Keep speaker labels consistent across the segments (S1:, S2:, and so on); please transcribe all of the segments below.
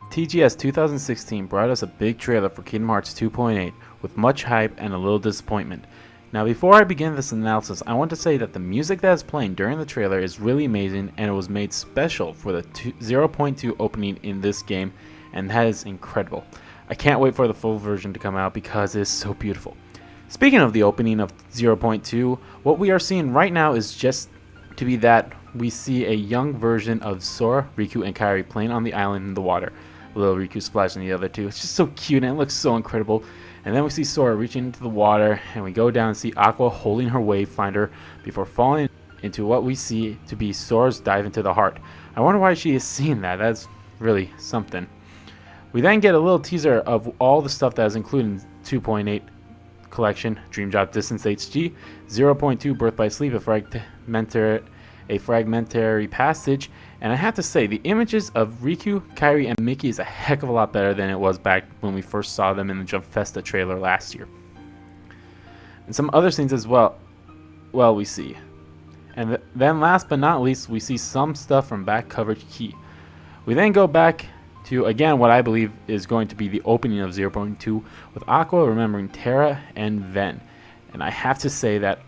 S1: TGS 2016 brought us a big trailer for Kingdom Hearts 2.8 with much hype and a little disappointment. Now before I begin this analysis, I want to say that the music that is playing during the trailer is really amazing and it was made special for the 0.2 opening in this game, and that is incredible. I can't wait for the full version to come out because it is so beautiful. Speaking of the opening of 0.2, what we are seeing right now is just to be that we see a young version of Sora, Riku, and Kairi playing on the island in the water. Little Riku splashing the other two. It's just so cute and it looks so incredible. And then we see Sora reaching into the water, and we go down and see Aqua holding her wayfinder before falling into what we see to be Sora's dive into the heart. I wonder why she is seeing that. That's really something. We then get a little teaser of all the stuff that is included in 2.8 collection: Dream Drop Distance HG, 0.2 Birth by Sleep, a fragmentary passage, and I have to say the images of Riku, Kairi, and Mickey is a heck of a lot better than it was back when we first saw them in the Jump Festa trailer last year. And some other scenes as well we see. And then last but not least, we see some stuff from back coverage key. We then go back to, again, what I believe is going to be the opening of 0.2 with Aqua remembering Terra and Ven. And I have to say that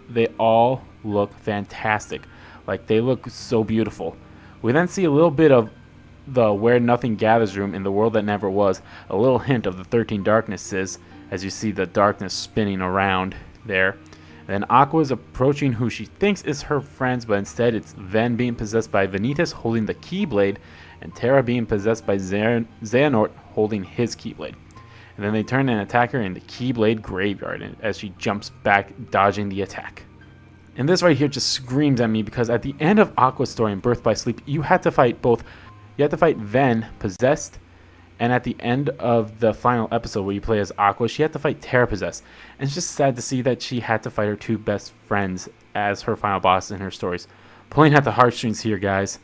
S1: they all look fantastic. Like, they look so beautiful. We then see a little bit of the Where Nothing Gathers room in the world that never was, a little hint of the 13 Darknesses, as you see the darkness spinning around there. And then Aqua is approaching who she thinks is her friends, but instead it's Ven being possessed by Vanitas holding the Keyblade, and Terra being possessed by Xehanort holding his Keyblade. And then they turn and attack her in the Keyblade graveyard as she jumps back, dodging the attack. And this right here just screams at me, because at the end of Aqua's story in Birth by Sleep, you had to fight Ven possessed, and at the end of the final episode where you play as Aqua, she had to fight Terra possessed. And it's just sad to see that she had to fight her two best friends as her final boss in her stories. Pulling at the heartstrings here, guys.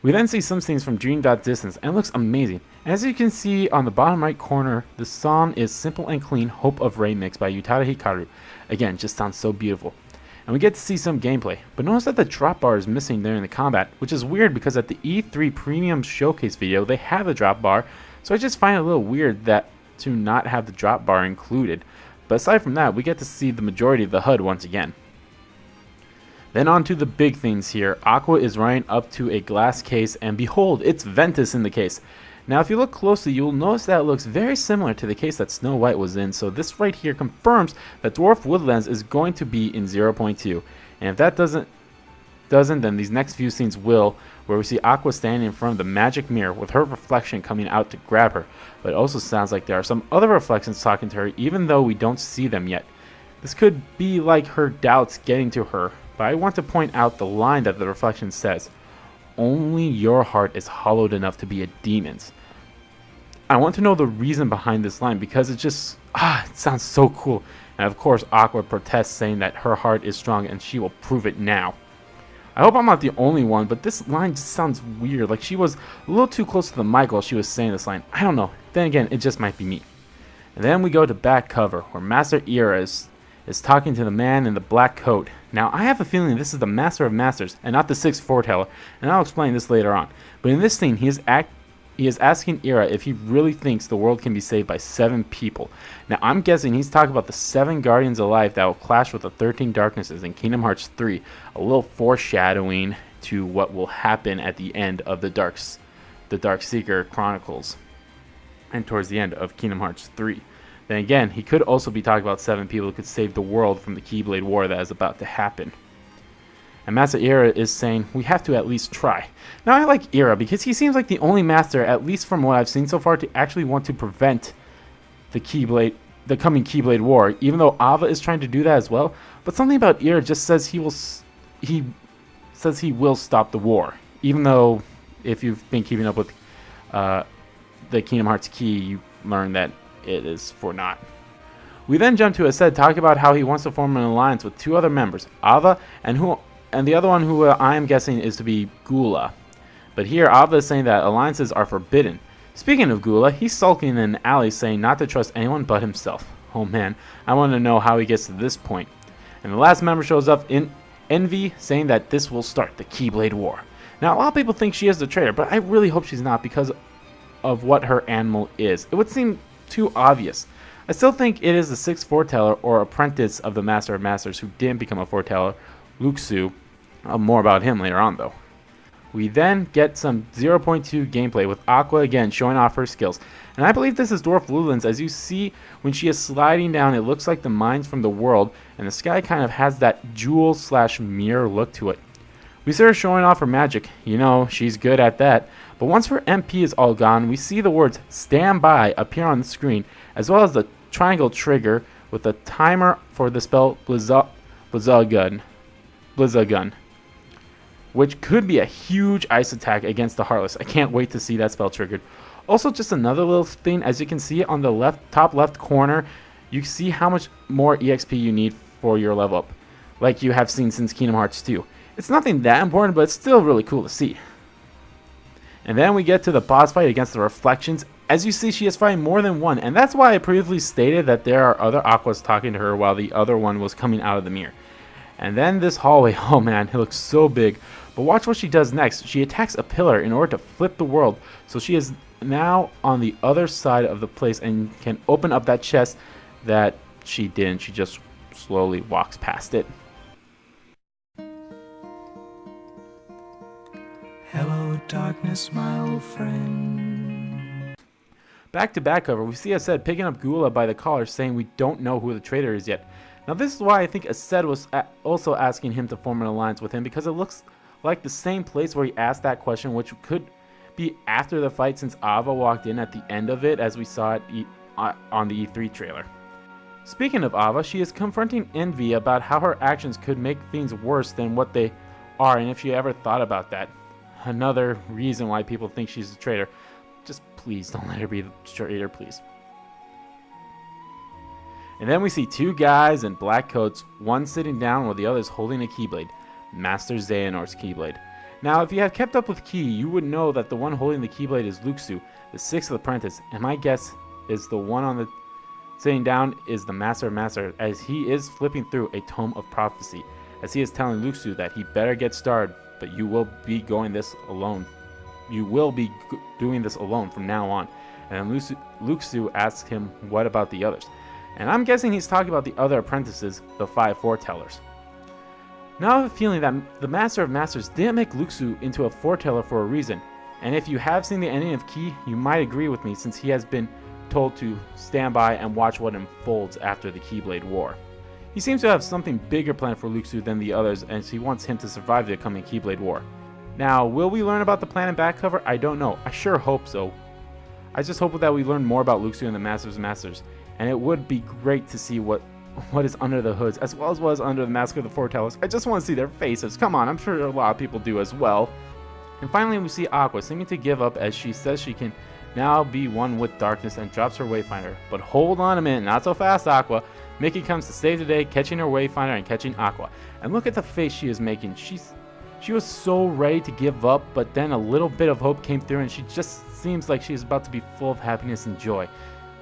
S1: We then see some scenes from Dream Distance, and it looks amazing. As you can see on the bottom right corner, the song is Simple and Clean Hope of Rei mix by Utada Hikaru. Again, just sounds so beautiful. And we get to see some gameplay, but notice that the drop bar is missing during the combat, which is weird because at the E3 Premium Showcase video they have the drop bar, so I just find it a little weird that to not have the drop bar included. But aside from that, we get to see the majority of the HUD once again. Then on to the big things here. Aqua is running up to a glass case, and behold, it's Ventus in the case. Now if you look closely, you'll notice that it looks very similar to the case that Snow White was in, so this right here confirms that Dwarf Woodlands is going to be in 0.2. And if that doesn't, then these next few scenes will, where we see Aqua standing in front of the magic mirror with her reflection coming out to grab her. But it also sounds like there are some other reflections talking to her, even though we don't see them yet. This could be like her doubts getting to her, but I want to point out the line that the reflection says: "Only your heart is hollowed enough to be a demon's." I want to know the reason behind this line, because it just, it sounds so cool. And of course Aqua protests, saying that her heart is strong and she will prove it now. I hope I'm not the only one, but this line just sounds weird, like she was a little too close to the mic while she was saying this line. I don't know, then again, it just might be me. And then we go to back cover, where Master Ira is talking to the man in the black coat. Now, I have a feeling this is the Master of Masters and not the Sixth Foreteller, and I'll explain this later on. But in this scene, he is asking Ira if he really thinks the world can be saved by 7 people. Now, I'm guessing he's talking about the 7 Guardians of Life that will clash with the 13 Darknesses in Kingdom Hearts 3, a little foreshadowing to what will happen at the end of the Darkseeker Chronicles, and towards the end of Kingdom Hearts 3. Then again, he could also be talking about 7 people who could save the world from the Keyblade War that is about to happen. And Master Ira is saying, we have to at least try. Now, I like Ira because he seems like the only master, at least from what I've seen so far, to actually want to prevent the coming Keyblade War, even though Ava is trying to do that as well. But something about Ira just says he will stop the war, even though if you've been keeping up with the Kingdom Hearts key, you learn that it is for naught. We then jump to Aced talking about how he wants to form an alliance with 2 other members, Ava and the other one who I am guessing is to be Gula. But here Ava is saying that alliances are forbidden. Speaking of Gula, he's sulking in an alley saying not to trust anyone but himself. Oh man, I want to know how he gets to this point. And the last member shows up in Envy, saying that this will start the Keyblade War. Now, a lot of people think she is the traitor, but I really hope she's not, because of what her animal is. It would seem too obvious. I still think it is the sixth foreteller or apprentice of the Master of Masters who didn't become a foreteller, Luxu. More about him later on though. We then get some 0.2 gameplay with Aqua again showing off her skills. And I believe this is Dwarf Lulens. As you see, when she is sliding down, it looks like the mines from the world, and the sky kind of has that jewel/mirror look to it. We see her showing off her magic. You know, she's good at that. But once her MP is all gone, we see the words "Stand by" appear on the screen, as well as the triangle trigger with a timer for the spell Blizzagun, which could be a huge ice attack against the Heartless. I can't wait to see that spell triggered. Also, just another little thing, as you can see on the top left corner, you see how much more EXP you need for your level up, like you have seen since Kingdom Hearts 2. It's nothing that important, but it's still really cool to see. And then we get to the boss fight against the Reflections. As you see, she is fighting more than one, and that's why I previously stated that there are other Aquas talking to her while the other one was coming out of the mirror. And then this hallway, oh man, it looks so big. But watch what she does next. She attacks a pillar in order to flip the world, so she is now on the other side of the place and can open up that chest that she didn't. She just slowly walks past it.
S2: Hello, darkness, my old friend.
S1: Back to back cover, we see Aced picking up Gula by the collar, saying we don't know who the traitor is yet. Now this is why I think Aced was also asking him to form an alliance with him, because it looks like the same place where he asked that question, which could be after the fight, since Ava walked in at the end of it, as we saw it on the E3 trailer. Speaking of Ava, she is confronting Envy about how her actions could make things worse than what they are, and if she ever thought about that. Another reason why people think she's a traitor. Just please don't let her be the traitor, please. And then we see two guys in black coats, one sitting down while the other is holding a Keyblade. Master Xehanort's Keyblade. Now, if you have kept up with Key, you would know that the one holding the Keyblade is Luxu, the sixth apprentice, and my guess is the one on the sitting down is the Master of Masters, as he is flipping through a tome of prophecy, as he is telling Luxu that he better get started, but you will be going this alone. You will be doing this alone from now on. And then Luxu asks him, what about the others? And I'm guessing he's talking about the other apprentices, the 5 foretellers. Now I have a feeling that the Master of Masters didn't make Luxu into a foreteller for a reason. And if you have seen the ending of Key, you might agree with me, since he has been told to stand by and watch what unfolds after the Keyblade War. He seems to have something bigger planned for Luxu than the others, and he wants him to survive the coming Keyblade War. Now, will we learn about the plan in back cover? I don't know. I sure hope so. I just hope that we learn more about Luxu and the Master of Masters, and it would be great to see what is under the hoods, as well as what is under the mask of the foretellers. I just want to see their faces. Come on, I'm sure a lot of people do as well. And finally, we see Aqua seeming to give up, as she says she can now be one with darkness, and drops her Wayfinder. But hold on a minute, not so fast, Aqua. Mickey comes to save the day, catching her Wayfinder and catching Aqua. And look at the face she is making. She was so ready to give up, but then a little bit of hope came through, and she just seems like she's about to be full of happiness and joy.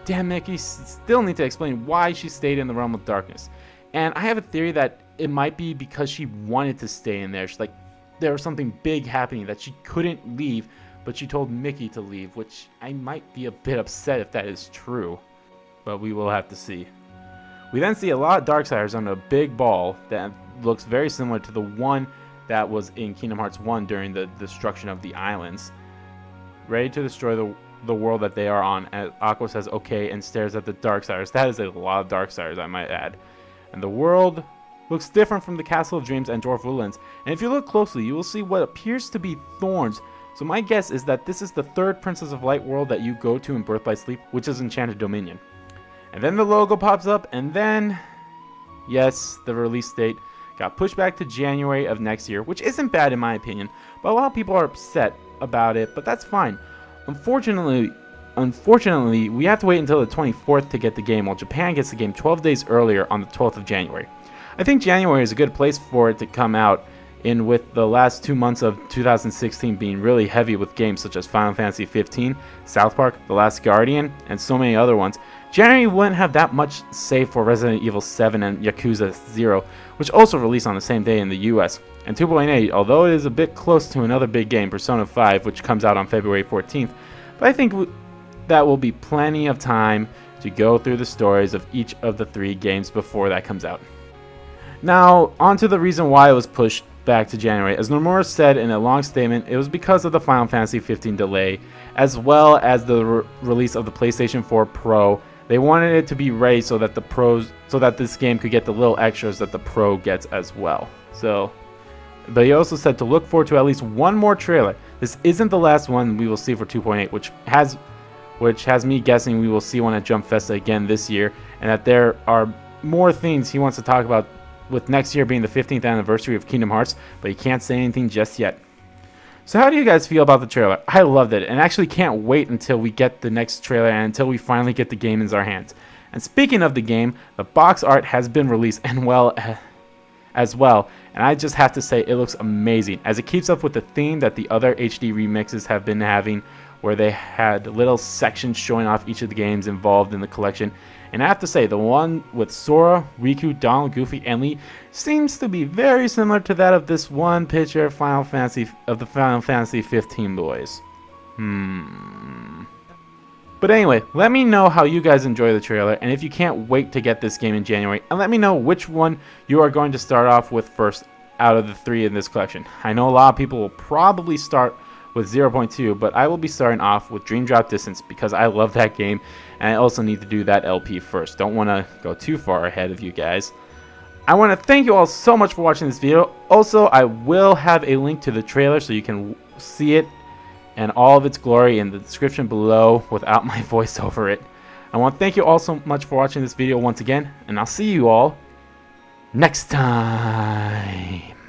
S1: Damn, Mickey, still need to explain why she stayed in the realm of darkness. And I have a theory that it might be because she wanted to stay in there. She's like, there was something big happening that she couldn't leave, but she told Mickey to leave, which I might be a bit upset if that is true. But we will have to see. We then see a lot of Darksiders on a big ball that looks very similar to the one that was in Kingdom Hearts 1 during the destruction of the islands, ready to destroy the world that they are on. And Aqua says okay and stares at the Darksiders. That is a lot of Darksiders, I might add. And the world looks different from the Castle of Dreams and Dwarf Woodlands. And if you look closely, you will see what appears to be thorns. So my guess is that this is the third Princess of Light world that you go to in Birth by Sleep, which is Enchanted Dominion. And then the logo pops up, and then, yes, the release date got pushed back to January of next year, which isn't bad in my opinion, but a lot of people are upset about it, but that's fine. Unfortunately, we have to wait until the 24th to get the game, while Japan gets the game 12 days earlier on the 12th of January. I think January is a good place for it to come out, in with the last 2 months of 2016 being really heavy with games such as Final Fantasy 15, South Park, The Last Guardian, and so many other ones. January wouldn't have that much save for Resident Evil 7 and Yakuza 0, which also released on the same day in the US. And 2.8, although it is a bit close to another big game, Persona 5, which comes out on February 14th, but I think that will be plenty of time to go through the stories of each of the 3 games before that comes out. Now, on to the reason why it was pushed back to January. As Nomura said in a long statement, it was because of the Final Fantasy 15 delay, as well as the release of the PlayStation 4 Pro. They wanted it to be ready so that this game could get the little extras that the Pro gets as well. But he also said to look forward to at least one more trailer. This isn't the last one we will see for 2.8, which has me guessing we will see one at Jump Festa again this year, and that there are more things he wants to talk about, with next year being the 15th anniversary of Kingdom Hearts, but he can't say anything just yet. So how do you guys feel about the trailer? I loved it, and actually can't wait until we get the next trailer and until we finally get the game in our hands. And speaking of the game, the box art has been released as well, and I just have to say it looks amazing, as it keeps up with the theme that the other HD remixes have been having, where they had little sections showing off each of the games involved in the collection. And I have to say, the one with Sora, Riku, Donald, Goofy, and Lee seems to be very similar to that of this one picture of the Final Fantasy 15 boys. But anyway, let me know how you guys enjoy the trailer, and if you can't wait to get this game in January, and let me know which one you are going to start off with first out of the 3 in this collection. I know a lot of people will probably start with 0.2, but I will be starting off with Dream Drop Distance because I love that game, and I also need to do that LP first. Don't want to go too far ahead of you guys. I want to thank you all so much for watching this video. Also, I will have a link to the trailer so you can see it and all of its glory in the description below without my voice over it. I want to thank you all so much for watching this video once again, and I'll see you all next time.